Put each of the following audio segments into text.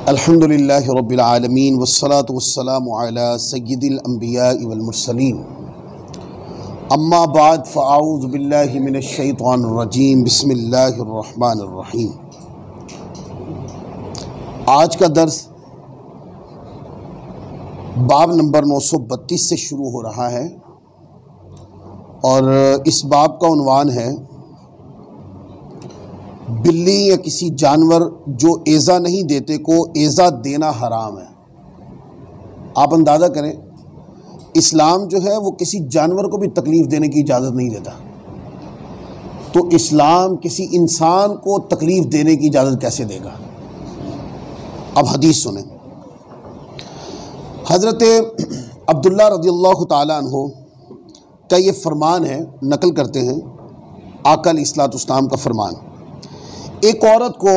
अल्हम्दुलिल्लाहि रब्बिल आलमीन वस्सलातु वस्सलामु अला सय्यिदिल अंबिया वल मुरसलीन अम्मा बाद फ़अऊज़ु बिल्लाहि मिनश शैतानिर रजीम बिस्मिल्लाहिर रहमानिर रहीम। आज का दर्स बाब नंबर 932 से शुरू हो रहा है और इस बाब का उन्वान है बिल्ली या किसी जानवर जो एज़ा नहीं देते को एज़ा देना हराम है। आप अंदाज़ा करें, इस्लाम जो है वो किसी जानवर को भी तकलीफ़ देने की इजाज़त नहीं देता, तो इस्लाम किसी इंसान को तकलीफ़ देने की इजाज़त कैसे देगा? अब हदीस सुने। हज़रत अब्दुल्ला रज़ियल्लाहु ताला अन्हु का ये फ़रमान है, नकल करते हैं आका अलैहिस्सलातु वस्सलाम का फ़रमान। एक औरत को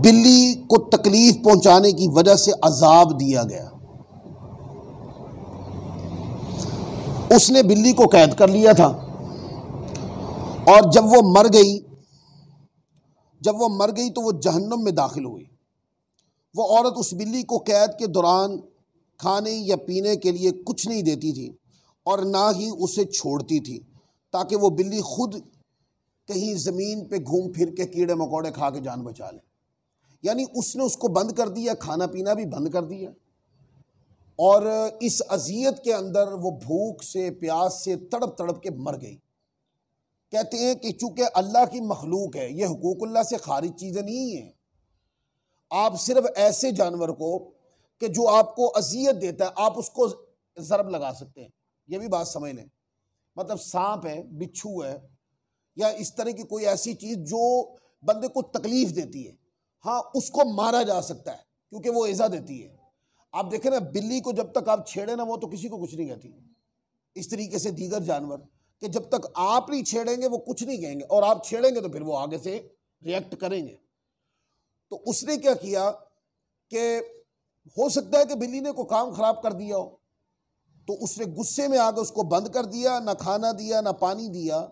बिल्ली को तकलीफ पहुंचाने की वजह से अजाब दिया गया। उसने बिल्ली को कैद कर लिया था और जब वो मर गई तो वो जहन्नम में दाखिल हुई। वो औरत उस बिल्ली को कैद के दौरान खाने या पीने के लिए कुछ नहीं देती थी और ना ही उसे छोड़ती थी ताकि वो बिल्ली खुद कहीं ज़मीन पे घूम फिर के कीड़े मकोड़े खा के जान बचा ले। यानी उसने उसको बंद कर दिया, खाना पीना भी बंद कर दिया और इस अजियत के अंदर वो भूख से प्यास से तड़प तड़प के मर गई। कहते हैं कि चूँकि अल्लाह की मखलूक है, ये हुकूकुल्लाह से खारिज चीज़ें नहीं हैं। आप सिर्फ ऐसे जानवर को कि जो आपको अजियत देता है आप उसको ज़रब लगा सकते हैं, ये भी बात समझ लें। मतलब सांप है, बिच्छू है या इस तरह की कोई ऐसी चीज़ जो बंदे को तकलीफ़ देती है, हाँ उसको मारा जा सकता है क्योंकि वो एज़ा देती है। आप देखें ना, बिल्ली को जब तक आप छेड़े ना वो तो किसी को कुछ नहीं कहती। इस तरीके से दीगर जानवर कि जब तक आप नहीं छेड़ेंगे वो कुछ नहीं कहेंगे और आप छेड़ेंगे तो फिर वो आगे से रिएक्ट करेंगे। तो उसने क्या किया कि हो सकता है कि बिल्ली ने कोई काम ख़राब कर दिया हो, तो उसने गुस्से में आकर उसको बंद कर दिया, ना खाना दिया ना पानी दिया।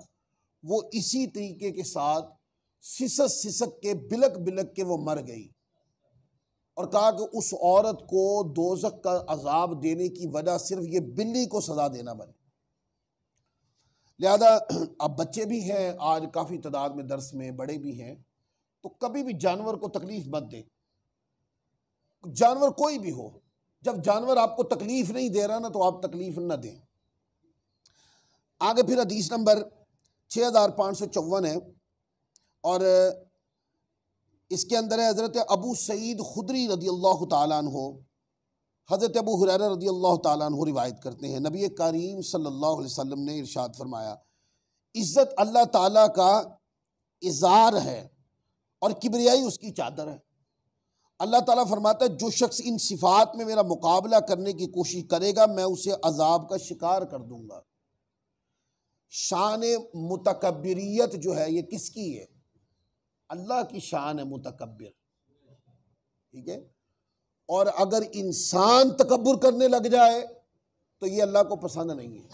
वो इसी तरीके के साथ सिसक सिसक के बिलक बिलक के वो मर गई और कहा कि उस औरत को दोज़ख का अजाब देने की वजह सिर्फ ये बिल्ली को सजा देना बने। लिहाजा अब बच्चे भी हैं, आज काफ़ी तादाद में दर्स में बड़े भी हैं, तो कभी भी जानवर को तकलीफ मत दें। जानवर कोई भी हो, जब जानवर आपको तकलीफ नहीं दे रहा ना तो आप तकलीफ न दें। आगे फिर हदीस नंबर 6554 है और इसके अंदर है हज़रत अबू सईद खुदरी रज़ियल्लाहु ताला अन्हु, हज़रत अबू हुरैरा रज़ियल्लाहु ताला अन्हु रिवायत करते हैं, नबी करीम सल्लल्लाहु अलैहि वसल्लम ने इरशाद फरमाया, इज़्ज़त अल्लाह ताला का इज़ार है और किबरियाई उसकी चादर है। अल्लाह ताला फरमाता है, जो शख्स इन सिफ़ात में मेरा मुकाबला करने की कोशिश करेगा मैं उसे अजाब का शिकार कर दूंगा। शान मुतकब्बिरियत जो है ये किसकी है? अल्लाह की शान है मुतकब्बिर, ठीक है। और अगर इंसान तकब्बुर करने लग जाए तो ये अल्लाह को पसंद नहीं है,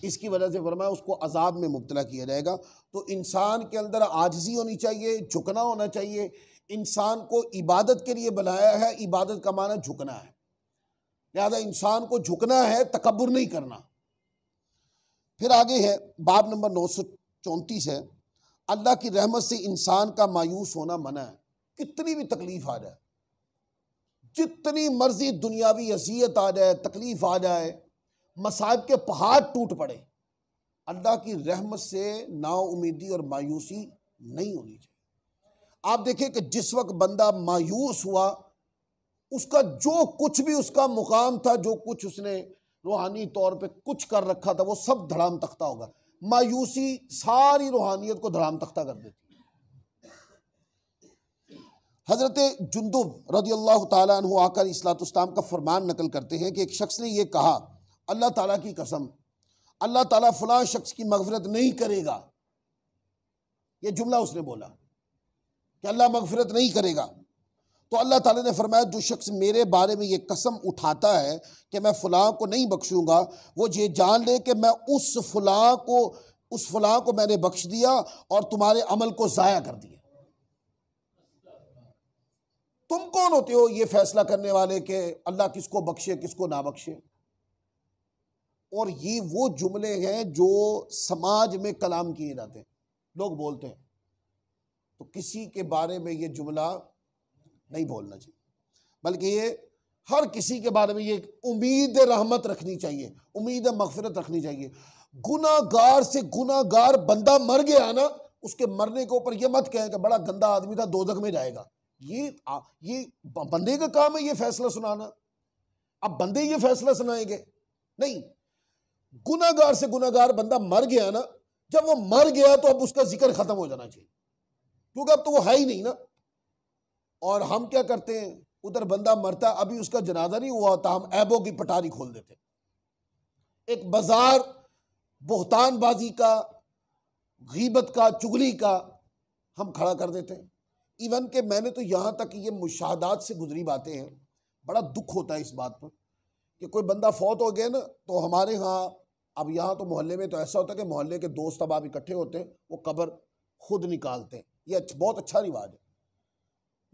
इसकी वजह से फरमाया उसको अजाब में मुब्तला किया जाएगा। तो इंसान के अंदर आजिज़ी होनी चाहिए, झुकना होना चाहिए। इंसान को इबादत के लिए बनाया है, इबादत का माना झुकना है, लिहाजा इंसान को झुकना है, तकब्बुर नहीं करना। फिर आगे है बाब नंबर 934 है, अल्लाह की रहमत से इंसान का मायूस होना मना है। कितनी भी तकलीफ आ जाए, जितनी मर्जी दुनियावी अज़ियत आ जाए, तकलीफ आ जाए, मसाइब के पहाड़ टूट पड़े, अल्लाह की रहमत से नाउमीदी और मायूसी नहीं होनी चाहिए। आप देखें कि जिस वक्त बंदा मायूस हुआ, उसका जो कुछ भी उसका मुकाम था, जो कुछ उसने रूहानी तौर पे कुछ कर रखा था, वो सब धड़ाम तख्ता होगा। मायूसी सारी रूहानियत को धड़ाम तख्ता कर देती है। हज़रत जुंदुब रज़ियल्लाहु ताला अन्हु आका अलैहिस्सलातु वस्सलाम का फरमान नकल करते हैं कि एक शख्स ने यह कहा, अल्लाह ताला की कसम, अल्लाह ताला फलां शख्स की मगफिरत नहीं करेगा। यह जुमला उसने बोला कि अल्लाह मगफिरत नहीं करेगा। तो अल्लाह ताला ने फरमाया, जो शख्स मेरे बारे में ये कसम उठाता है कि मैं फ़लाँ को नहीं बख्शूँगा, वो ये जान ले कि मैं उस फ़लाँ को मैंने बख्श दिया और तुम्हारे अमल को ज़ाया कर दिया। तुम कौन होते हो ये फैसला करने वाले कि अल्लाह किसको बख्शे किसको ना बख्शे। और ये वो जुमले हैं जो समाज में कलाम किए जाते हैं, लोग बोलते हैं। तो किसी के बारे में ये जुमला नहीं बोलना चाहिए, बल्कि ये हर किसी के बारे में ये उम्मीद रहमत रखनी चाहिए, उम्मीद मगफिरत रखनी चाहिए। गुनाहगार से गुनाहगार बंदा मर गया ना, उसके मरने के ऊपर ये मत कहें कि बड़ा गंदा आदमी था, दोजख में जाएगा। ये बंदे का काम है ये फैसला सुनाना। अब बंदे ये फैसला सुनाएंगे नहीं। गुनाहगार से गुनाहगार बंदा मर गया ना, जब वो मर गया तो अब उसका जिक्र खत्म हो जाना चाहिए, क्योंकि अब तो वो है ही नहीं ना। और हम क्या करते हैं, उधर बंदा मरता, अभी उसका जनाजा नहीं हुआ होता, हम ऐबों की पटारी खोल देते। एक बाजार बोहतानबाजी का, गीबत का, चुगली का हम खड़ा कर देते हैं। इवन के मैंने तो यहाँ तक ये मुशाहदात से गुजरी बातें हैं, बड़ा दुख होता है इस बात पर कि कोई बंदा फौत हो गया ना, तो हमारे यहाँ, अब यहाँ तो मोहल्ले में तो ऐसा होता है कि मोहल्ले के दोस्त अब आप इकट्ठे होते हैं, वो कब्र खुद निकालते हैं। ये बहुत अच्छा रिवाज है।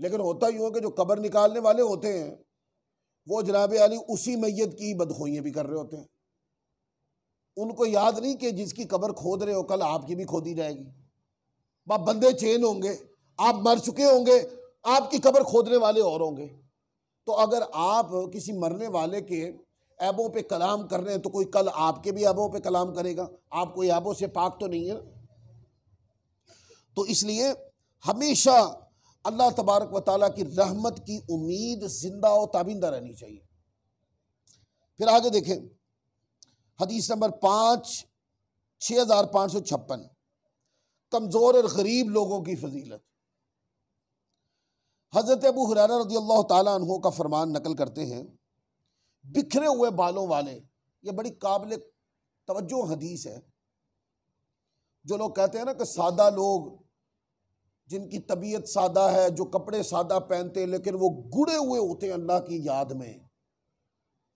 लेकिन होता यूँ है कि जो कब्र निकालने वाले होते हैं वो जनाब अली उसी मैयत की बदखोइयाँ भी कर रहे होते हैं। उनको याद नहीं कि जिसकी कब्र खोद रहे हो कल आपकी भी खोदी जाएगी। बाप बंदे चेन होंगे, आप मर चुके होंगे, आपकी कब्र खोदने वाले और होंगे। तो अगर आप किसी मरने वाले के ऐबों पे कलाम कर रहे हैं तो कोई कल आपके भी ऐबों पे कलाम करेगा। आप कोई ऐबों से पाक तो नहीं है। तो इसलिए हमेशा अल्लाह तबारक व तआला की रहमत की उम्मीद जिंदा और ताबिंदा रहनी चाहिए। फिर आगे देखें, हदीस नंबर 6556, कमज़ोर और गरीब लोगों की फजीलत। हज़रत अबू हुरैरा रज़ियल्लाहु ताला अन्हु का फरमान नकल करते हैं, बिखरे हुए बालों वाले, ये बड़ी काबिल तवज्जो हदीस है। जो लोग कहते हैं ना कि सादा लोग, जिनकी तबीयत सादा है, जो कपड़े सादा पहनते हैं, लेकिन वो गुड़े हुए होते हैं अल्लाह की याद में,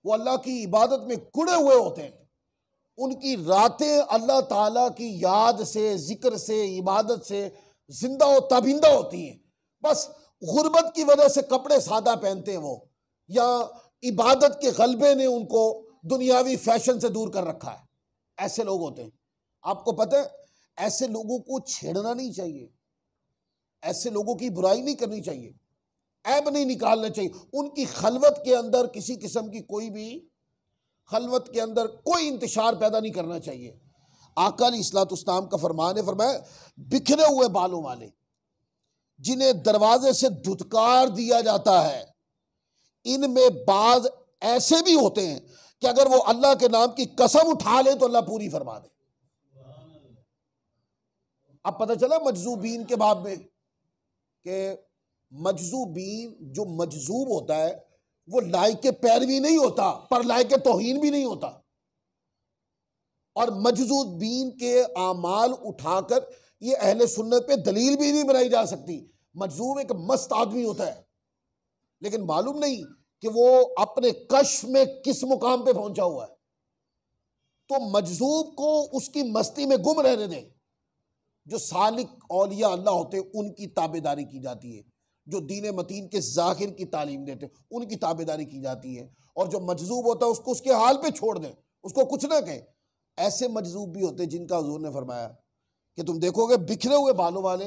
वो अल्लाह की इबादत में गुड़े हुए होते हैं। उनकी रातें अल्लाह ताला की याद से, जिक्र से, इबादत से जिंदा और ताबिंदा होती हैं। बस गुर्बत की वजह से कपड़े सादा पहनते हैं वो, या इबादत के गलबे ने उनको दुनियावी फैशन से दूर कर रखा है। ऐसे लोग होते हैं। आपको पता है, ऐसे लोगों को छेड़ना नहीं चाहिए, ऐसे लोगों की बुराई नहीं करनी चाहिए, ऐब नहीं निकालना चाहिए। उनकी खलवत के अंदर किसी किस्म की कोई भी खलवत के अंदर कोई इंतशार पैदा नहीं करना चाहिए। आका अलैहिस्सलाम का फरमान है, फरमाया बिखरे हुए बालों वाले जिन्हें दरवाजे से धुतकार दिया जाता है, इनमें बाज ऐसे भी होते हैं कि अगर वो अल्लाह के नाम की कसम उठा ले तो अल्लाह पूरी फरमा दे। अब पता चला मजजूबीन के बाब में कि मजजूबीन, जो मजजूब होता है वो लायक पैरवी नहीं होता, पर लायक तौहीन भी नहीं होता। और मजजूबीन के आमाल उठाकर ये अहले सुन्नत पे दलील भी नहीं बनाई जा सकती। मजजूब एक मस्त आदमी होता है, लेकिन मालूम नहीं कि वो अपने कश्फ में किस मुकाम पे पहुंचा हुआ है। तो मजजूब को उसकी मस्ती में गुम रहने दें। जो सालिक औलिया अल्लाह होते हैं उनकी ताबेदारी की जाती है, जो दीन मतीन के ज़ाहिर की तालीम देते हैं उनकी ताबेदारी की जाती है। और जो मजजूब होता है उसको उसके हाल पे छोड़ दें, उसको कुछ ना कहें। ऐसे मजजूब भी होते हैं जिनका हुजूर ने फरमाया कि तुम देखोगे बिखरे हुए बालों वाले,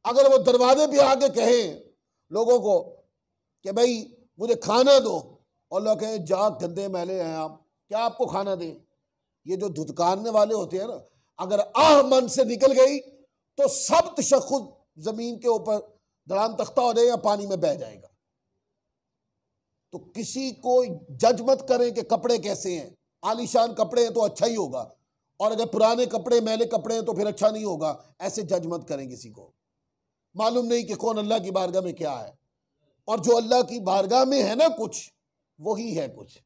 अगर वो दरवाजे पे आके कहें लोगों को कि भाई मुझे खाना दो, और लोग कहें जा गंदे मैले हैं आप, क्या आपको खाना दें। ये जो धुतकारने वाले होते हैं ना, अगर आह मन से निकल गई तो सब तशख्खुस जमीन के ऊपर दड़ाम तख्ता हो जाए या पानी में बह जाएगा। तो किसी को जज मत करें कि कपड़े कैसे हैं। आलीशान कपड़े हैं तो अच्छा ही होगा, और अगर पुराने कपड़े मैले कपड़े हैं तो फिर अच्छा नहीं होगा। ऐसे जज मत करें किसी को। मालूम नहीं कि कौन अल्लाह की बारगाह में क्या है, और जो अल्लाह की बारगाह में है ना कुछ, वही है कुछ।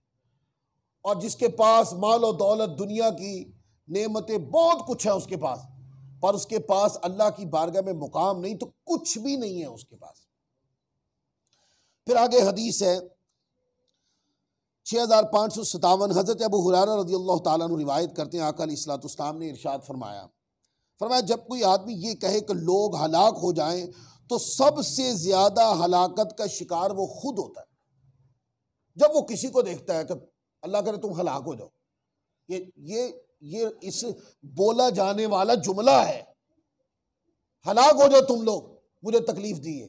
और जिसके पास माल और दौलत, दुनिया की नेमतें, बहुत कुछ है उसके पास, पर उसके पास अल्लाह की बारगाह में मुकाम नहीं, तो कुछ भी नहीं है उसके पास। फिर आगे हदीस है 6557, हज़रत अबू हुरैरा रज़ियल्लाहु ताला अन्हु रिवायत करते हैं, आका अलैहिस्सलाम ने इरशाद फरमाया, जब कोई आदमी ये कहे कि लोग हलाक हो जाएं तो सबसे ज्यादा हलाकत का शिकार वो खुद होता है जब वो किसी को देखता है कि अल्लाह करे तुम हलाक हो जाओ। ये इस बोला जाने वाला जुमला है, हलाक हो जाओ तुम लोग, मुझे तकलीफ दी है।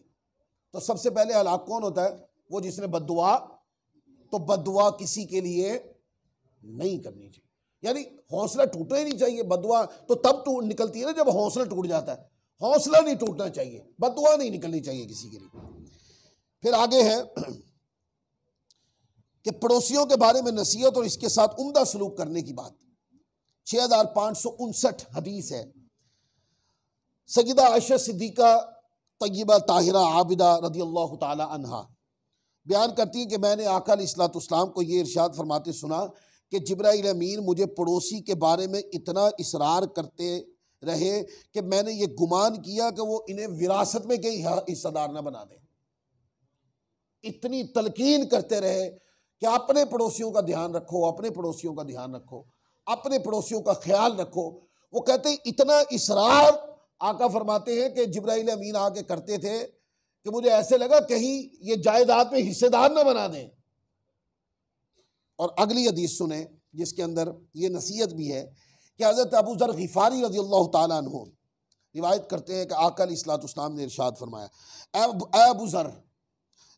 तो सबसे पहले हलाक कौन होता है? वो जिसने बद्दुआ, तो बद्दुआ किसी के लिए नहीं करनी चाहिए, यानी हौसला टूटना ही नहीं चाहिए। बद्दुआ तो तब टूट निकलती है ना जब हौसला टूट जाता है, हौसला नहीं टूटना चाहिए, बद्दुआ नहीं निकलनी चाहिए किसी के लिए। फिर आगे है कि पड़ोसियों के बारे में नसीहत और इसके साथ उम्दा सलूक करने की बात। 6559 हदीस है। सय्यदा आयशा सिद्दीका तय्यबा ताहिरा आबिदा रदियल्लाहु ताला अन्हा बयान करती हैं कि मैंने आका अलैहिस्सलाम को ये इरशाद फरमाते सुना कि जिब्राइल अमीन मुझे पड़ोसी के बारे में इतना इसरार करते रहे कि मैंने ये गुमान किया कि वो इन्हें विरासत में कहीं हिस्सेदार न बना दें। इतनी तलकीन करते रहे कि अपने पड़ोसियों का ध्यान रखो, अपने पड़ोसियों का ध्यान रखो, अपने पड़ोसियों का ख्याल रखो। वो कहते हैं इतना इसरार आका फरमाते हैं कि जिब्राइल अमीन आके करते थे कि मुझे ऐसे लगा कहीं ये जायदाद में हिस्सेदार न बना दें। और अगली हदीस सुने जिसके अंदर ये नसीहत भी है कि हज़रत अबू ज़र ग़िफ़ारी रज़ियल्लाहु ताला अन्हु रिवायत करते हैं कि आका अलैहिस्सलाम ने इरशाद फरमाया, ऐ अबू ज़र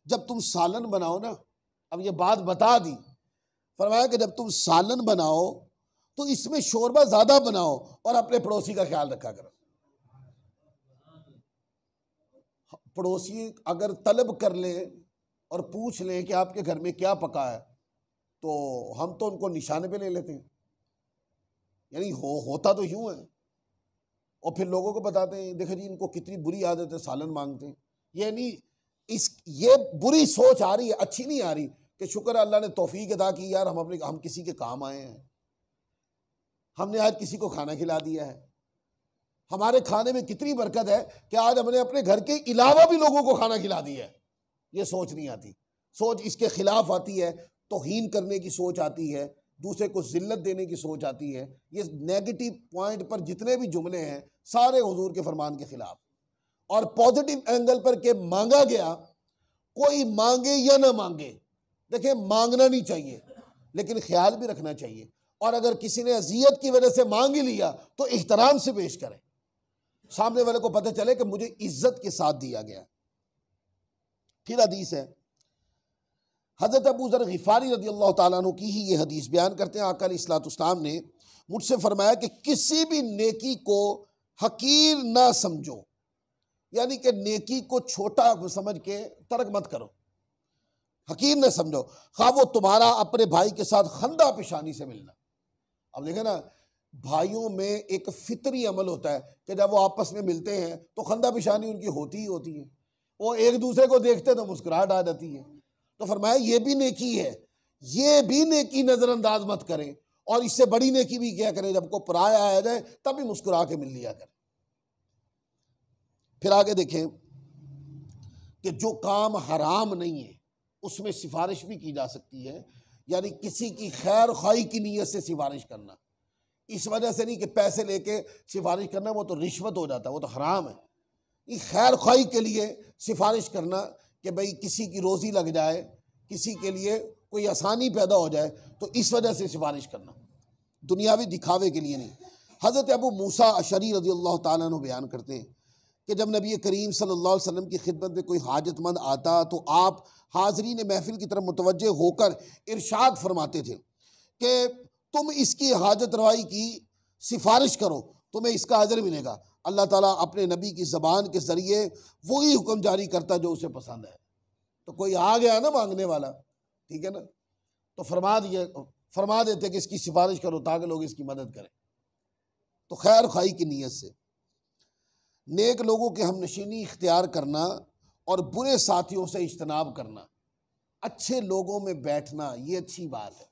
जब तुम सालन बनाओ ना, अब ये बात बता दी, फरमाया कि जब तुम सालन बनाओ तो इसमें शोरबा ज़्यादा बनाओ और अपने पड़ोसी का ख्याल रखा करो। पड़ोसी अगर तलब कर ले और पूछ ले कि आपके घर में क्या पका है तो हम तो उनको निशाने पे ले लेते हैं, यानी होता तो यूं है, और फिर लोगों को बताते हैं देखो जी इनको कितनी बुरी आदत है, सालन मांगते हैं। यानी ये बुरी सोच आ रही है, अच्छी नहीं आ रही कि शुक्र है अल्लाह ने तौफीक अदा की यार हम किसी के काम आए हैं, हमने आज किसी को खाना खिला दिया है, हमारे खाने में कितनी बरकत है कि आज हमने अपने घर के अलावा भी लोगों को खाना खिला दिया है। ये सोच नहीं आती, सोच इसके खिलाफ आती है, तौहीन करने की सोच आती है, दूसरे को जिल्लत देने की सोच आती है। ये नेगेटिव पॉइंट पर जितने भी जुमले हैं सारे हुजूर के फरमान के खिलाफ। और पॉजिटिव एंगल पर के मांगा गया, कोई मांगे या ना मांगे, देखिए मांगना नहीं चाहिए लेकिन ख्याल भी रखना चाहिए, और अगर किसी ने अजियत की वजह से मांग ही लिया तो इहतराम से पेश करें, सामने वाले को पता चले कि मुझे इज्जत के साथ दिया गया। फिर हदीस है हज़रत अबू ज़र ग़िफ़ारी रज़ियल्लाहु ताला अन्हु की ही ये हदीस बयान करते हैं, आका अलैहिस्सलाम ने मुझसे फरमाया कि किसी भी नेकी को हकीर ना समझो, यानी कि नेकी को छोटा समझ के तर्क मत करो, हकीर ना समझो, खा वो तुम्हारा अपने भाई के साथ खंदा पेशानी से मिलना। अब देखें ना, भाइयों में एक फितरी अमल होता है कि जब वो आपस में मिलते हैं तो खंदा पेशानी उनकी होती ही होती है, वो एक दूसरे को देखते तो मुस्कुराहट आ जाती है। तो फरमाया ये भी नेकी है, ये भी नेकी नजरअंदाज मत करें, और इससे बड़ी नेकी भी क्या करें, जब को पराया आ जाए तब भी मुस्कुरा के मिल लिया करें। फिर आगे देखें कि जो काम हराम नहीं है उसमें सिफारिश भी की जा सकती है, यानी किसी की खैर खाई की नीयत से सिफारिश करना, इस वजह से नहीं कि पैसे लेके सिफारिश करना, वो तो रिश्वत हो जाता है, वो तो हराम है। ये खैर खाई के लिए सिफारिश करना कि भाई किसी की रोज़ी लग जाए, किसी के लिए कोई आसानी पैदा हो जाए, तो इस वजह से सिफारिश करना, दुनियावी दिखावे के लिए नहीं। हज़रत अबू मूसा अशरी रज़ियल्लाहु ताला अन्हु बयान करते हैं कि जब नबी करीम सल्लल्लाहु अलैहि वसल्लम की खिदमत में कोई हाजतमंद आता तो आप हाज़रीन महफिल की तरफ मुतवज्जे होकर इरशाद फरमाते थे कि तुम इसकी हाजत रवाई की सिफारिश करो, तुम्हें इसका अजर मिलेगा। अल्लाह ताला अपने नबी की ज़बान के ज़रिए वही हुक्म जारी करता जो उसे पसंद है। तो कोई आ गया ना मांगने वाला, ठीक है ना, तो फरमा देते कि इसकी सिफारिश करो ताकि लोग इसकी मदद करें। तो खैर खाई की नीयत से नेक लोगों के हमनशीनी इख्तियार करना और बुरे साथियों से इज्तनाब करना, अच्छे लोगों में बैठना ये अच्छी बात है,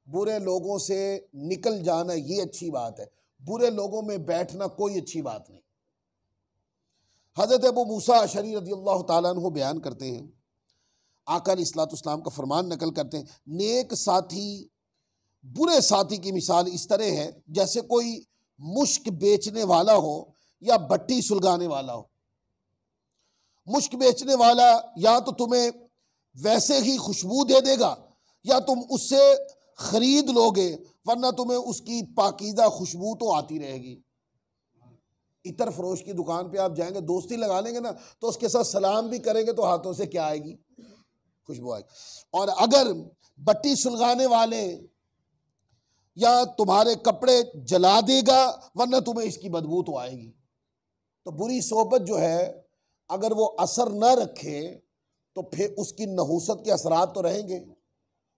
बुरे लोगों से निकल जाना ये अच्छी बात है, बुरे लोगों में बैठना कोई अच्छी बात नहीं। हज़रत अबू मूसा अशरी रज़ियल्लाहु ताला अन्हु बयान करते हैं, आका अलैहिस्सलाम का फरमान नकल करते हैं, नेक साथी बुरे साथी की मिसाल इस तरह है जैसे कोई मुश्क बेचने वाला हो या भट्टी सुलगाने वाला हो। मुश्क बेचने वाला या तो तुम्हें वैसे ही खुशबू दे देगा या तुम उससे खरीद लोगे, वरना तुम्हें उसकी पाकीज़ा खुशबू तो आती रहेगी। इतर फरोश की दुकान पे आप जाएंगे, दोस्ती लगा लेंगे ना, तो उसके साथ सलाम भी करेंगे तो हाथों से क्या आएगी? खुशबू आएगी। और अगर बट्टी सुलगाने वाले या तुम्हारे कपड़े जला देगा, वरना तुम्हें इसकी बदबू तो आएगी। तो बुरी सोबत जो है अगर वो असर न रखे तो फिर उसकी नहूसत के असरात तो रहेंगे,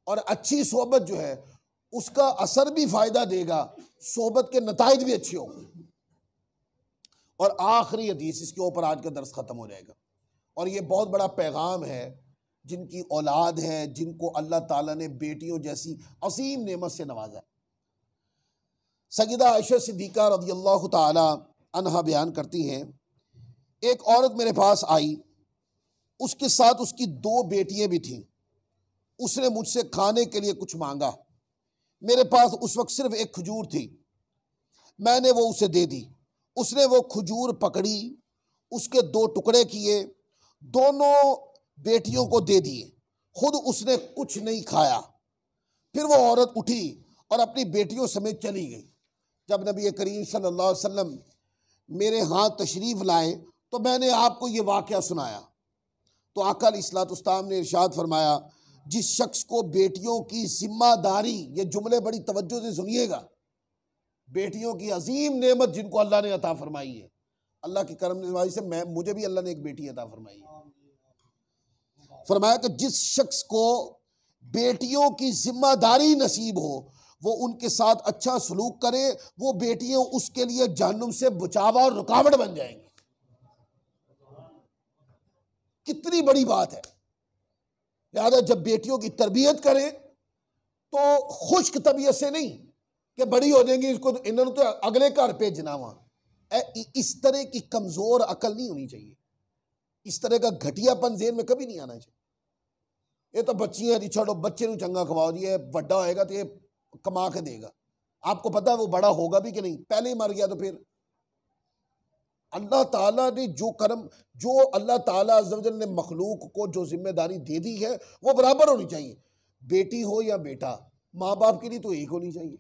और अच्छी सोबत जो है उसका असर भी फायदा देगा, सोबत के नताइज भी अच्छे होंगे। और आखिरी हदीस, इसके ऊपर आज का दर्स खत्म हो जाएगा, और ये बहुत बड़ा पैगाम है जिनकी औलाद है, जिनको अल्लाह ताला ने बेटियों जैसी असीम नेमत से नवाजा। सय्यदा आयशा सिद्दीक़ा रज़ियल्लाहु ताला अन्हा बयान करती हैं, एक औरत मेरे पास आई, उसके साथ उसकी 2 बेटियां भी थीं। उसने मुझसे खाने के लिए कुछ मांगा। मेरे पास उस वक्त सिर्फ एक खजूर थी, मैंने वो उसे दे दी। उसने वो खजूर पकड़ी, उसके 2 टुकड़े किए, दोनों बेटियों को दे दिए, खुद उसने कुछ नहीं खाया। फिर वो औरत उठी और अपनी बेटियों समेत चली गई। जब नबी करीम सल्लल्लाहु अलैहि वसल्लम मेरे हाथ तशरीफ़ लाए तो मैंने आपको ये वाक़या सुनाया, तो आका अलैहिस्सलाम ने इरशाद फरमाया, जिस शख्स को बेटियों की जिम्मेदारी, ये जुमले बड़ी तवज्जो से सुनिएगा, बेटियों की अजीम नेमत जिनको अल्लाह ने अता फरमाई है, अल्लाह की करम नवाज़ी से मुझे भी अल्लाह ने एक बेटी अता फरमाई है। फरमाया कि जिस शख्स को बेटियों की जिम्मेदारी नसीब हो वो उनके साथ अच्छा सलूक करे, वो बेटियां उसके लिए जहन्नुम से बचावा और रुकावट बन जाएंगी। कितनी बड़ी बात है। लिहाजा जब बेटियों की तरबियत करें तो खुश्क तबीयत से नहीं कि बड़ी हो जाएंगी, इसको इन्होंने तो अगले घर भेजना वहां, इस तरह की कमजोर अकल नहीं होनी चाहिए। इस तरह का घटियापन ज़हन में कभी नहीं आना चाहिए। ये तो बच्चियां जी, छोड़ो, बच्चे को चंगा खवाओ जी, ये बड़ा होएगा तो ये कमा के देगा। आपको पता है वो बड़ा होगा भी कि नहीं? पहले ही मर गया तो फिर अल्लाह ताला ने जो अल्लाह ताला अज़्ज़ व जल ने मखलूक को जो जिम्मेदारी दे दी है वो बराबर होनी चाहिए। बेटी हो या बेटा, माँ बाप के लिए तो एक होनी चाहिए।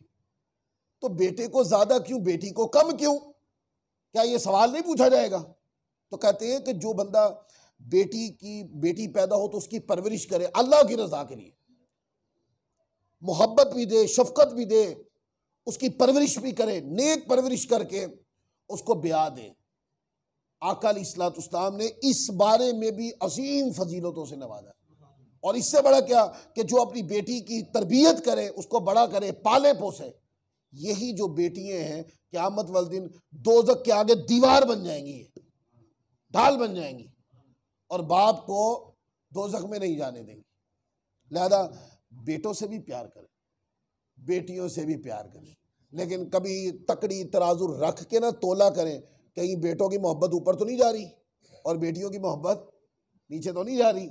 तो बेटे को ज्यादा क्यों, बेटी को कम क्यों? क्या ये सवाल नहीं पूछा जाएगा? तो कहते हैं कि जो बंदा बेटी पैदा हो तो उसकी परवरिश करे अल्लाह की रजा के लिए, मोहब्बत भी दे, शफकत भी दे, उसकी परवरिश भी करे, नेक परवरिश करके उसको ब्याह दे। आका अलैहिस्सलाम ने इस बारे में भी असीम फजीलतों से नवाजा। और इससे बड़ा क्या कि जो अपनी बेटी की तरबियत करे, उसको बड़ा करे, पाले पोसे, यही जो बेटियां हैं क़यामत वाले दिन दोज़ख के आगे दीवार बन जाएंगी, ढाल बन जाएंगी, और बाप को दोज़ख में नहीं जाने देंगी। लिहाजा बेटों से भी प्यार करें, बेटियों से भी प्यार करें, लेकिन कभी तकड़ी तराजू रख के ना तोला करें, कहीं बेटों की मोहब्बत ऊपर तो नहीं जा रही और बेटियों की मोहब्बत नीचे तो नहीं जा रही।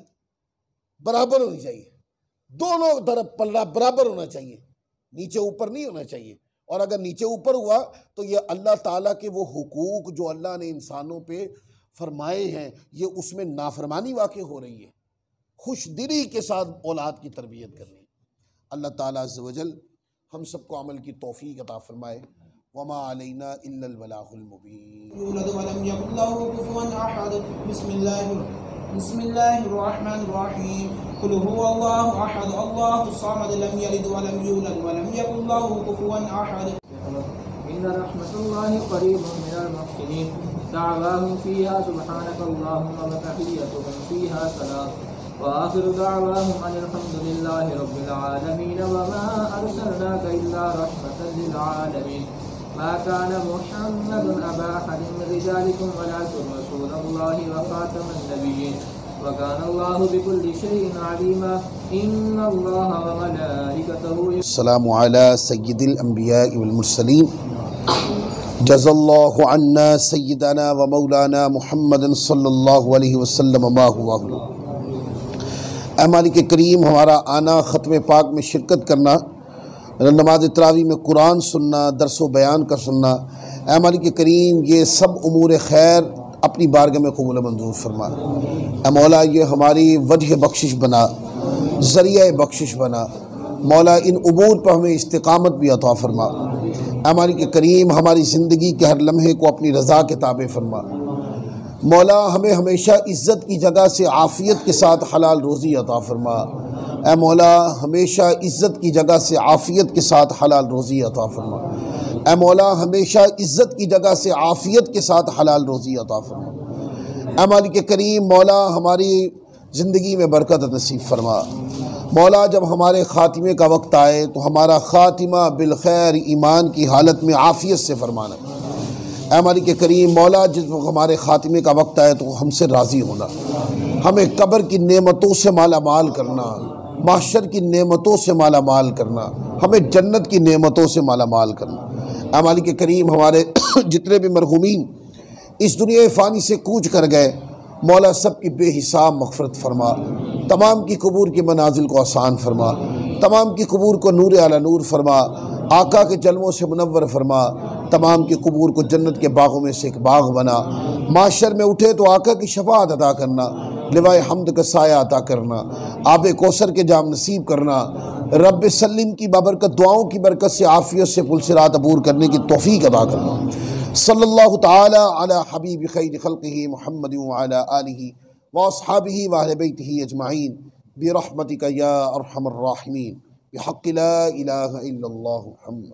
बराबर होनी चाहिए, दोनों तरफ पलड़ा बराबर होना चाहिए, नीचे ऊपर नहीं होना चाहिए। और अगर नीचे ऊपर हुआ तो ये अल्लाह ताला के वो हुकूक जो अल्लाह ने इंसानों पे फरमाए हैं, ये उसमें नाफरमानी वाक़ई हो रही है। खुश दिली के साथ औलाद की तरबियत करनी। अल्लाह ताला अज़्ज़ व जल हम सबको अमल की तौफीक अता फरमाए। वमा अलैना इल्लल बलागुल मुबीन। बिस्मिल्लाहिर्रहमानिर्रहीम। कुल हुवल्लाहु अहद अल्लाहुस समद लम यलिद व लम यूलद व लम यकुल लहू कुफुवन अहद। इन्न रहमतल्लाहि करीबुम मिनल मुहसिनीन। दअवाहुम फीहा सुब्हानकल्लाहुम्मा व तहिय्यतुहुम फीहा सलाम व आखिरु दअवाहुम अनिल हम्दुलिल्लाहि रब्बिल आलमीन व मा अरसलनाका इल्ला रहमतल लिल आलमीन। मा कान मुहम्मदुन अबा अहदिन मिन रिजालिकुम वलाकिन रसूलल्लाहि व खातमन नबिय्यीन व काना अल्लाहु बिकुल्लि शैइन अलीमा। इन्नल्लाह व मलाइकतहु अस्सलामु अला सय्यिदिल अंबिया वल मुरसलीन जज़ल्लाहु अन्ना सय्यिदना व मौलाना मुहम्मदन सल्लल्लाहु अलैहि वसल्लम मा हुवा। ऐ मालिक करीम, हमारा आना, ख़त्म पाक में शिरकत करना, नमाज तरावी में कुरान सुनना, दरस व बयान का सुनना, ऐ मालिक करीम ये सब उमूर खैर अपनी बारगाह में कबूल मंजूर फरमा। ऐ मौला ये हमारी वजह बख्शिश बना, ज़रिया बख्शिश बना। मौला इन उमूर पर हमें इस्तिकामत भी अता फरमा। ऐ मालिक करीम हमारी ज़िंदगी के हर लम्हे को अपनी रज़ा के ताबे फरमा। मौला हमें हमेशा इज़्ज़त की जगह से आफ़ियत के साथ हलाल रोज़ी अता फरमा। ऐ मौला हमेशा इज़्ज़त की जगह से आफ़ियत के साथ हलाल रोज़ी अता फरमा। ऐ मौला हमेशा इज़्ज़त की जगह से आफ़ियत के साथ हलाल रोज़ी अता फरमा। ऐ मालिक करीम मौला हमारी ज़िंदगी में बरकत नसीब फरमा। मौला जब हमारे ख़ातिमे का वक्त आए तो हमारा ख़ातिमा बिलखैर ईमान की हालत में आफ़ियत से फरमाना। ऐ मालिक करीम मौला जिस वक्त हमारे ख़ातिमे का वक्त आए तो हमसे राज़ी होना, हमें कब्र की नेमतों से माला माल करना, माशर की नेमतों से माला माल करना, हमें जन्नत की नेमतों से माला माल करना। ऐ मालिक करीम हमारे जितने भी मरहूमीन इस दुनिया फ़ानी से कूच कर गए मौला सब की बेहिसाब मग़फ़िरत फरमा। तमाम की कबूर की मनाजिल को आसान फरमा, तमाम की कबूर को नूर अला नूर फरमा, आका के जलवों से मुनव्वर फरमा। तमाम की कबूर को जन्नत के बागों में से एक बाग बना। माशर में उठे तो आका की शफाअत अता करना, लिवाए हम्द का साया अता करना, आब कौसर के जाम नसीब करना। रब सल्लिम की बाबरकत दुआओं की बरकत से आफ़ियत से पुलसिरात अबूर करने की तौफ़ीक अता करना। सल्लल्लाहु ताला अला हबीब खैर खल्क़िही मुहम्मद व अला आलिही व अस्हाबिही व अहले बैतिही अजमाइन बिरहमतिका या अरहमर राहिमीन बिहक़्क़ि ला इलाहा इल्लल्लाहु मुहम्मद।